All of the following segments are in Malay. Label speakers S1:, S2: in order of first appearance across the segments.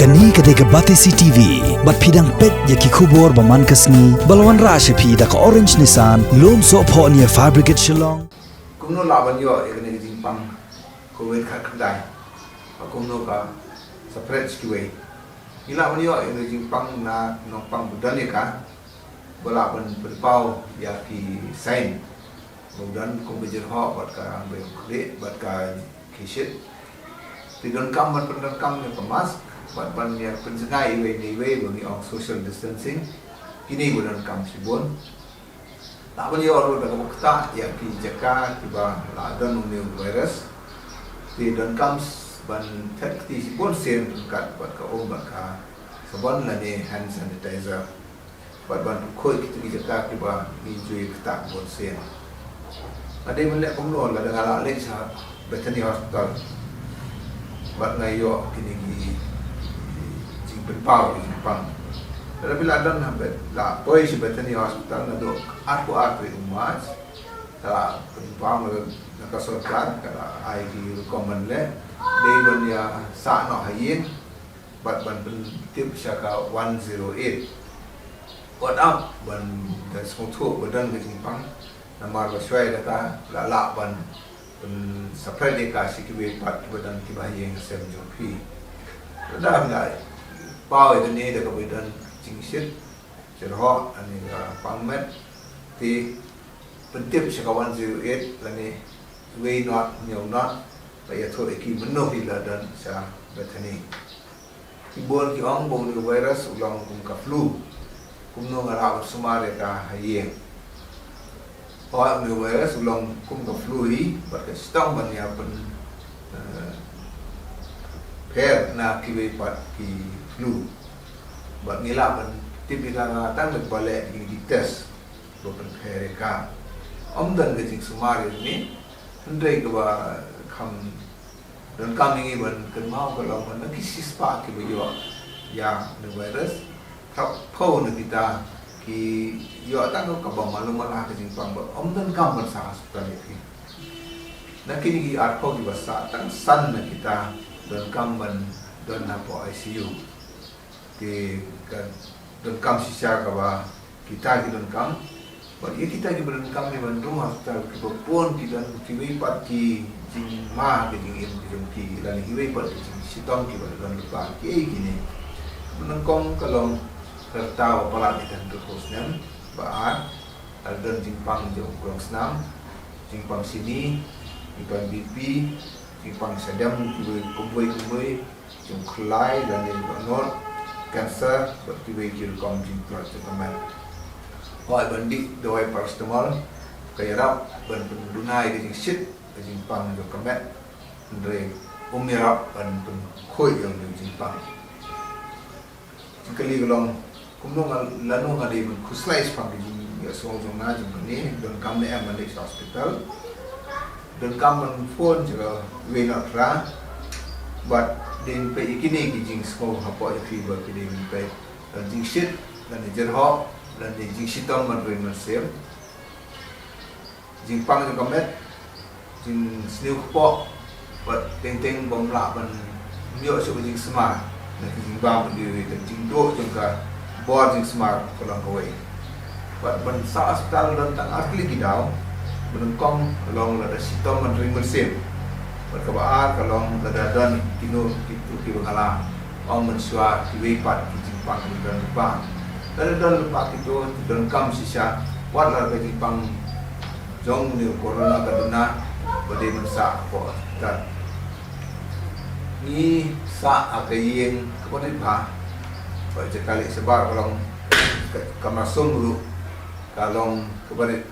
S1: Kani kadega Batisi TV, bat pidang pet yaki kubor baman kasni, balawan rasha pi da ka orange nisan, lom so po niya fabricate shillong.
S2: Kung no laban yo, ikani jing pang COVID kadai, kung no ka separate skiway. Ilaban yo, ikani jing pang na nong pang budan ka, balaban berpau yaki sign, budan kung bejer ho, bat ka ambil kulit, bat ka kishit. Tidak kam bat kam ni kemas. Ban ya pensengai ni bagi social distancing kini bulan kam sibon tak bani orang dah kata ya ki jaka tiba ladan new virus di dan kam ban tekti sibon sen kat bat ka bat ka sabon la ni hand sanitizer ban koi ki jaka tiba ni jui kata bon sen ada melek pemulon la dengan alek sa Bethany Hospital bat ngayo kini berpau di Jepang. Tapi bila dan hampir lah, poi si Bethany Hospital nado aku umat, kalau berpau nak kasorkan, kalau ID recommend le, dia ya saat nak hayin, ban tip syaka 108. What up ban dan semua badan ke Jepang, nama bersuai kata lalak ban supply dekasi kiwe pat badan kibahi yang semjopi. Dah mulai. Pau itu ni dah kemudian cingsit, cerah, ani pangmet, ti pentip sekawan 08, lani way not, new not, bayar tu eki menuh hilah dan sah Bethany. Ibon ki orang bong ni virus ulang kum ka flu, kum no ngarap semar ka hayeng. Orang ni virus ulang kum ka flu hi, berkat stang banyak pen pair na kiwe pat ki flu. Buat nilai pun tipikal datang dan balik di test bukan mereka. Dan kecing semar ini hendai kebar kam dan kami ini pun kenal kalau mana kisi spak kebayo yang the virus tak pau nak kita ki yo tak kau kabang malu malah kecing pang dan kam bersama sekali ini. Nak kini ki arko di basa tan san nak kita dan kam dan apa ICU. Di dan kam sisa kawa kita di dan kam, bagi kita di dan kam ni bandung hospital kebun kita kiwi pati jingma ke jingim jengki dan kiwi pati jing sitong kita dan lupa kiai gini menengkong kalau kerta apalah di dan terusnya baat dan jingpang jauh kurang senam jingpang sini jingpang BP jingpang sedang kiwi kumpui jing kelai dan yang not cancer berarti wajib komjing paracetamol. Kalau banding dawai paracetamol, kaya rap ban pendunai di shit, di pang jo kamet, andre umirap ban koi yang di pang. Sekali kalau kumno lalu ngadi ban kuslai pang di ya soal jona jom ni dan kami ambil di hospital dan kami phone juga wenatra, but din pe ikini kijing sko hapo fever kini pe dan jing shit dan jer ho dan jing shitom man rin sel jing pang jo kamet jing sniu po bat teng bom la ban myo so jing smart na jing ba ban di dan jing do jong ka bo jing smart kolang kawai bat ban sa hospital dan tang asli kidau benengkong long la shitom man rin sel berkebaan kalau keadaan kino itu kalah orang mensua kiwepat Jepang dan Jepang dan lepas itu dan kam sisa walau ke Jepang jong ni corona kaduna bade mensa ko dan ni sa akayen kepada bah baca kali sebar kalau kamasum dulu kalau kepada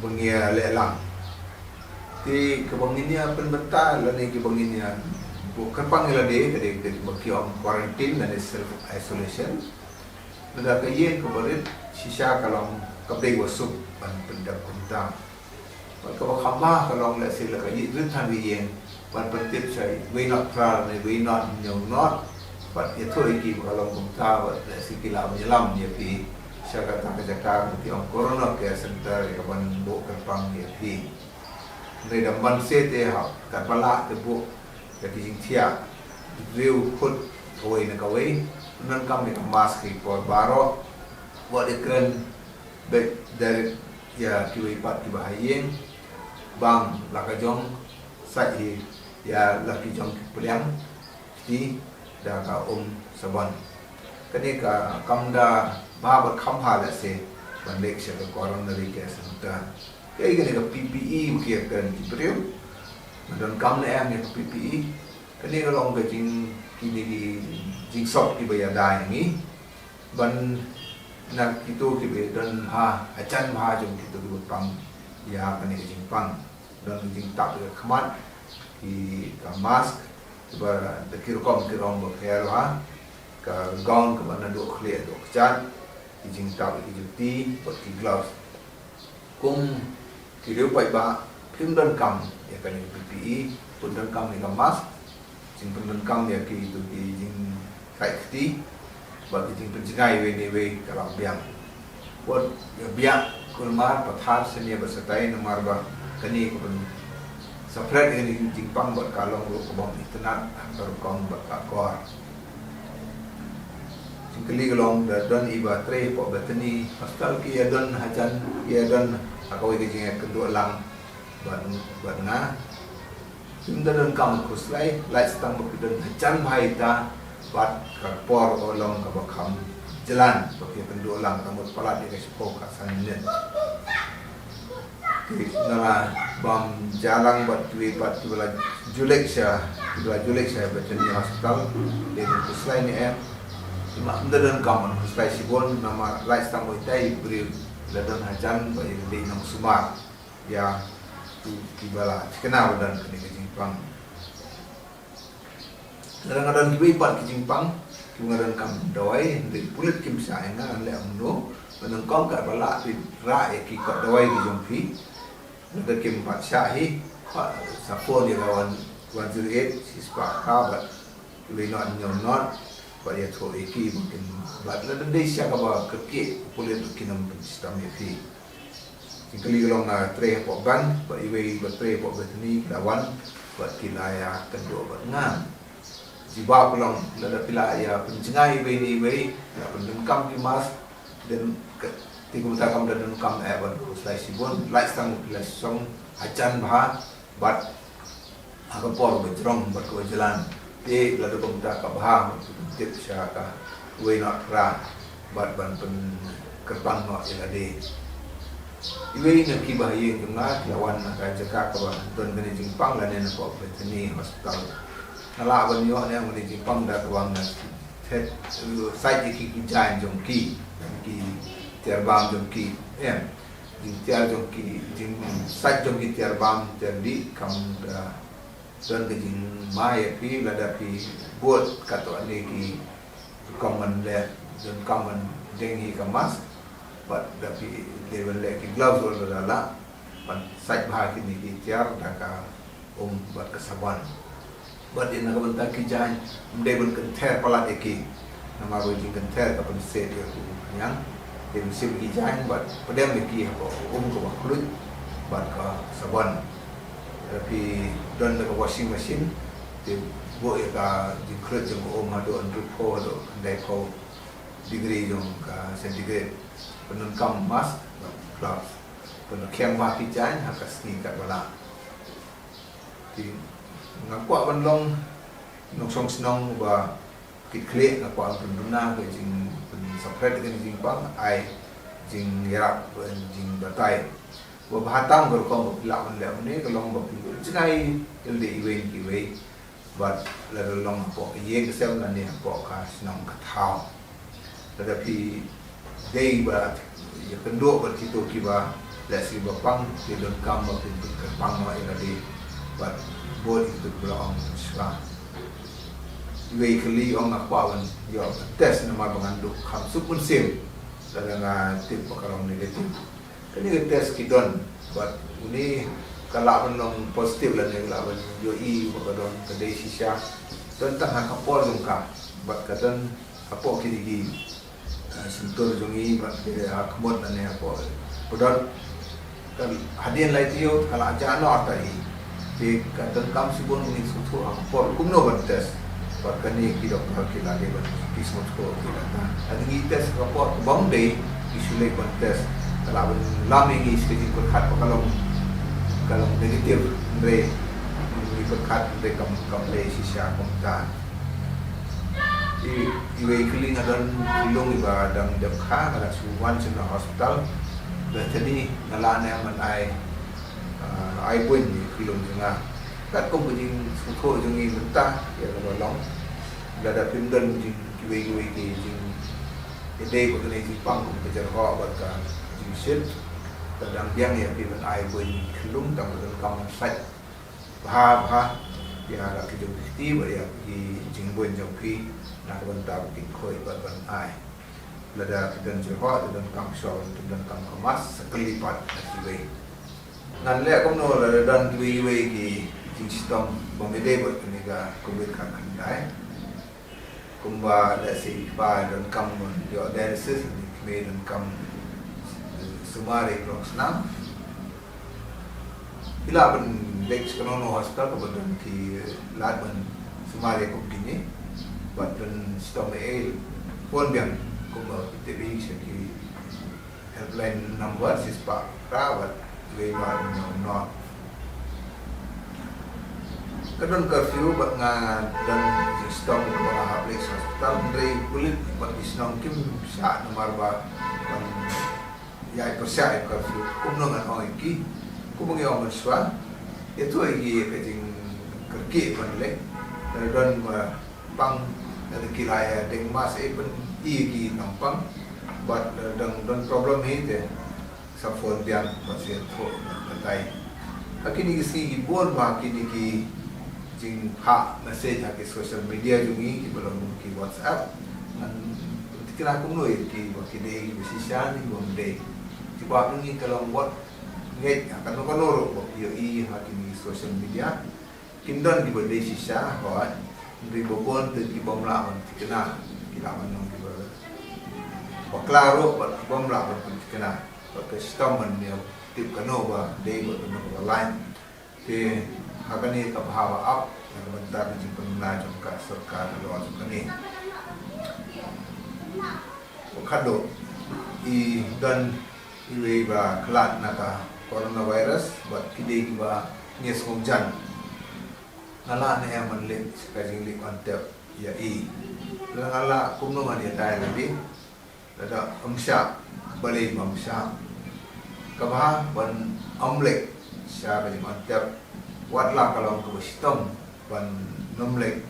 S2: bengia lelang di kebanginnya penbentar lani kebanginnya bukan panggil dia dari bakiom quarantine dan self isolation dan kayen kemudian sisa kalau kabeh wasuk pendak kunta kalau khamba kalau la sila kayi rintan yen ban pentip sai we not proud we not know not but itu iki kalau kunta la sikila menyelam dia pi syaka tak jaga di corona care center kapan bukan panggil diaในดำบันเซเตหะกันปลาเตบุกะที่จิงเทียริวพุด kawai na kawai nan kam ni mas ki por baro buat ikran baik dari ya kiwi pat ki bahayeng bang lakajong sai ya laki jong puliang di da ka saban kani ka kamda ba kham ha la se ban lek se ka coronary ke santa kai kani ka PPE ki kan ki priu dan kam na em ni PPE kani ka long ka jing kini ki jing sok ki ba ya dai ni ban na kito ki be dan ha achan ha jong kito ki pang ya kani ka jing pang dan jing tak ka khamat ki ka mask ba de kirkom kirong ba khair ha ka gaun ka bana do clear do chan ki jing tak ki juti ba ki gloves kum ki reu pai ba phim dan kam ya kan PPE pun dan kam ni ka mask jing pun dan kam ya ki tu ki jing kai kti ba ki jing penjengai we ni we ka lam biang buat ya biang kulmar pathar senia ba satai nomor ba kani ko Sapret ini jingpang buat kalong lu kebom internet atau kong buat kakor. Jingkeli kalong dan iba tre pok betani pasal ki dan hajan ki dan akau iki jing kedua lang buat na. Sindan kam kuslai lai stang buk dan hajan baita buat kakor olong kabakam jalan bagi kedua lang rambut palat di kespo kasanin. Nala bam jalan buat duit buat dua Julek saya betul di hospital di Kuslai ni cuma dan kamu Kuslai Sibon nama Lais Tamu Itai beri ladan hajan bagi di nama Sumar ya tu kibala kenal dan kini kejimpang kadang-kadang kibai pat kejimpang kadang kamu dawai di pulit kim saya na leh muno kadang kau kat balak di rai kikot dawai di jompi ada kim pat syahi sapon dia kawan 108 sispa kabat we not not but ya to iki mungkin but la dei sia ka ba keke boleh kinam sistem fi kali long na tre po ban ba iwe ba tre po betni lawan ba kilaya kendo ba ngam jiba pelong la pila ya penjengai we ni we ya pendengkam di mas dan tiga takam dan kam ban selai sibon like sang pila song acan bah bat aku por berjerong berkewajalan di lalu pemuda kabah tip syaka we not ra bat ban pen kerbang no ilade iwe nak kibahi tengah lawan nak jaka kabah don kene jingpang lan ne ko betni hospital nala ban yo ne ngene jingpang da kawang na thet sai ki jan jong ki terbang jong ki em jing tiar jong ki jing sai jong ki terbang jadi kam da dan kejing mai pi lada pi buat kata ane ki common le dan common dengi kemas but tapi level le ki gloves or dala pan sai bah ki ni tiar daka buat kesaban buat dia nak bentak ki jan mde ben kenter pala eki nama bo jing kenter ka pen set dia tu yang dia mesti ki jan buat pedam ki ko ko kulit buat ka saban tapi dan dekat washing machine dia buat ya di kerja jeng ada underpo ada deco degree jeng centigrade penungkam mask gloves penungkam maki jan hakas ni kat bala di ngakwa banlong nong song senong ba kit klik ngakwa penduna ke jing sapret dengan jing pang ai jing yarap jing batai bahatang berkom lawan lawan ni kalau mau pilih jenai ildi iwen kiwe buat lalu long pok ye kesel nanti pok kas nong ketau tetapi day buat ya kenduk berkitu kiba lesi bapang di dalam kamar pintu kepang mau iladi buat buat itu belakang sekarang iwe kali orang akwawan yo tes nama mengandung kamsup pun sim dalam tip pekarong negatif ini tes kidon buat ini kalau menong positif lah ni kalau yoi bakadon kedai sisa tentang hak kapol jongka buat kadan kapol kiri sentur jongi buat dia kemud lah ni kapol padahal kan hadian lai tio kalau aja no artai di kadan kam sibon ini suatu kapol kumno tes Bakani ki doktor ki lagi ban kismut ko ki data. Adi tes report bang day isulai ban tes kalau lami ngi sekejap berkat kalau negatif dari berkat dari kamu sisa komputer. Iwe keling adan ilung iba dang dekha kada suwan sina hospital. Jadi ngalane man ai pun ilung jenga. Kat kom jing suko jing mentah ya long. Dada pindan jing kiwe ki jing ide ko ni jing pang ko bejar ho bat ka jing shit. Tadang biang ya pi ban ai pun ilung tang kam sai. Bah ya la ki jing ti ba ya ki jing bun jong pi nak bentar bikin koi ban ai. Lada dan jehwa dan kam shaw dan kam kemas sekelipat kiwe. Ngan le kom no lada dan kiwe ki jing sistem bomede buat niga covid kan dai. Kumba la si pa dan kam yo dialysis kiwe dan kam sumare kroksna. Ila ban lex kono hospital ko ban ki lad ban sumare ko kini. Badan sistem pun biang kumba TV seki helpline number sispa rawat lebar not kadang curfew bat nga dan sistem mga public hospital dari kulit bat isnong kim sa nomor ba ya persia curfew kumno nga iki kumngi ang swa itu iki kajing kerki panle dan pang dari kiraya deng mas pen igi nampang but dan problem ini sa phone biang pasien tho natai akini gisi ibon ma kini ki jing ha message ha ki social media jungi ki belum ki WhatsApp an kira ko noi ki ba ki dei bisisya ni bom dei ti ba ni kalau buat nget akan ko noro ko yo i ha kini social media kindon di bode sisa ho Dari bobon tu di bom lawan kena kilaman nong di bawah. Baklaro bom lawan kena. Pakai sistem ni tip kano ba day buat nong lain. Ke hakani kabhawa up yang bentar di pengguna jangka serkar luar kani. Kado I dan iwe ba kelat naka coronavirus buat kide ba nges ngomjan. Ngala na yang menlik sekajing lik mantap ya I. Ngala kumno man dia tay nabi. Ada amsya balai mamsya. Kabah ban amlek sya kajing mantap. Watlah kalau ke sistem ban nomlek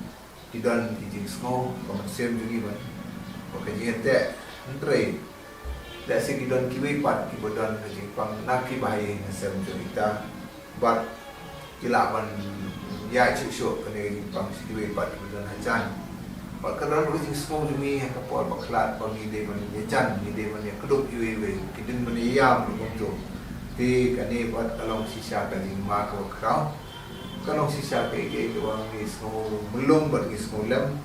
S2: kidan kijing snow komensem jungi ban. Okajing ete entre. Da si kidan kiwe pat kibodan kajing pang naki bahai nasem cerita. Bat kilaban ya cik kena pang siwe pat dan hajan. Pak kadang lu sing semua jumi kapal baklat pang ide man jan ide man keduk iwe kidin man yam lu konjo. Ti kani pat kalong sisa kani ma ko krau. Kalong sisa ke wang ni semua belum bat ni semua lem.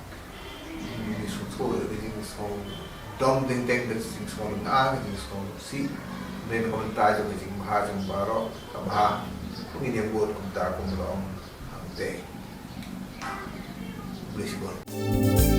S2: Ni susu ni semua dom ding ding dan sing semua na ni semua si. Dan komentar jo sing mahajang baro kabah. Kung ini buat komentar kung long day. Bless you all.